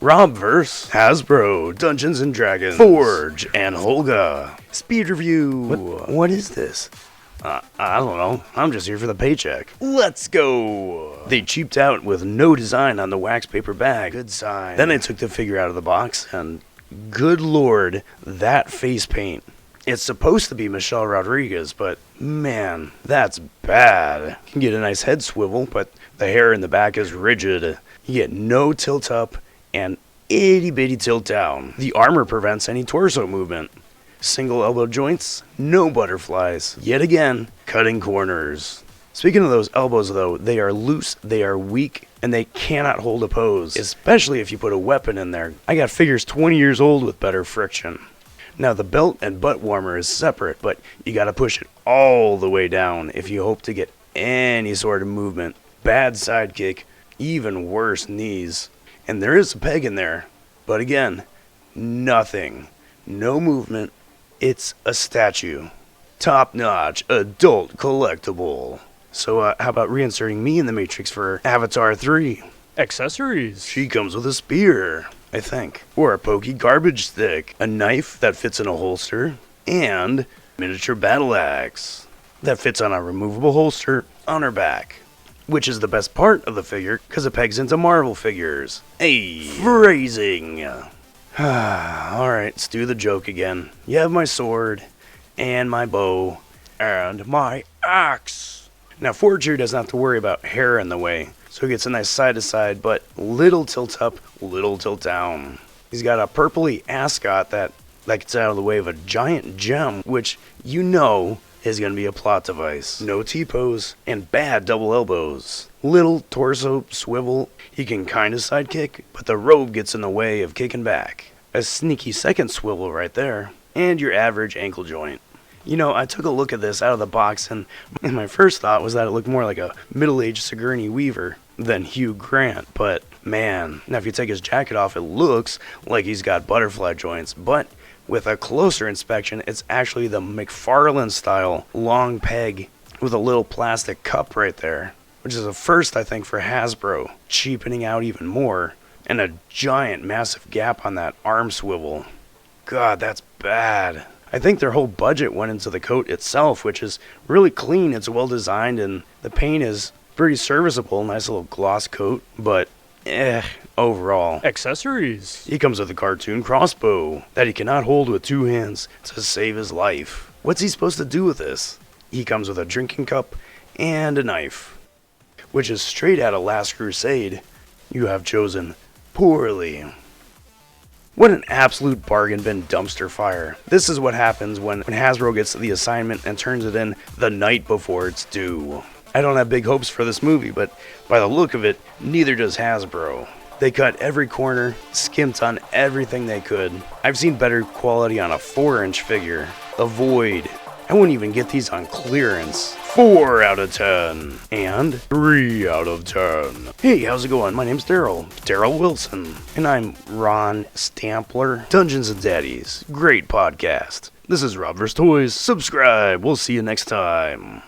Rob vs. Hasbro, Dungeons & Dragons, Forge, and HOLGA. Speed review. What is this? I don't know. I'm just here for the paycheck. Let's go! They cheaped out with no design on the wax paper bag. Good sign. Then I took the figure out of the box, and good lord, that face paint. It's supposed to be Michelle Rodriguez, but man, that's bad. You can get a nice head swivel, but the hair in the back is rigid. You get no tilt up and itty bitty tilt down. The armor prevents any torso movement. Single elbow joints, no butterflies. Yet again, cutting corners. Speaking of those elbows though, they are loose, they are weak, and they cannot hold a pose, especially if you put a weapon in there. I got figures 20 years old with better friction. Now the belt and butt warmer is separate, but you gotta push it all the way down if you hope to get any sort of movement. Bad sidekick, even worse knees. And there is a peg in there, but again, nothing. No movement. It's a statue. Top-notch adult collectible. So how about reinserting me in the Matrix for Avatar 3? Accessories. She comes with a spear, I think. Or a pokey garbage stick. A knife that fits in a holster. And miniature battle axe that fits on a removable holster on her back. Which is the best part of the figure because it pegs into Marvel figures. Hey, phrasing. Alright, let's do the joke again. You have my sword, and my bow, and my axe. Now Forge here doesn't have to worry about hair in the way, so he gets a nice side to side, but little tilt up, little tilt down. He's got a purpley ascot that gets out of the way of a giant gem, which you know is going to be a plot device. No T-pose, and bad double elbows. Little torso swivel, he can kinda sidekick, but the robe gets in the way of kicking back. A sneaky second swivel right there, and your average ankle joint. You know, I took a look at this out of the box, and my first thought was that it looked more like a middle-aged Sigourney Weaver than Hugh Grant, but man, now if you take his jacket off, it looks like he's got butterfly joints, but with a closer inspection, it's actually the McFarlane-style long peg with a little plastic cup right there, which is a first, I think, for Hasbro, cheapening out even more, and a giant, massive gap on that arm swivel. God, that's bad. I think their whole budget went into the coat itself, which is really clean, it's well designed, and the paint is pretty serviceable, nice little gloss coat, but overall. Accessories. He comes with a cartoon crossbow that he cannot hold with two hands to save his life. What's he supposed to do with this? He comes with a drinking cup and a knife, which is straight out of Last Crusade. You have chosen poorly. What an absolute bargain bin dumpster fire. This is what happens when Hasbro gets the assignment and turns it in the night before it's due. I don't have big hopes for this movie, but by the look of it, neither does Hasbro. They cut every corner, skimped on everything they could. I've seen better quality on a 4-inch figure. A Void. I wouldn't even get these on clearance. 4 out of 10. And 3 out of 10. Hey, how's it going? My name's Daryl Wilson. And I'm Ron Stampler. Dungeons and Daddies. Great podcast. This is Rob vs. Toys. Subscribe. We'll see you next time.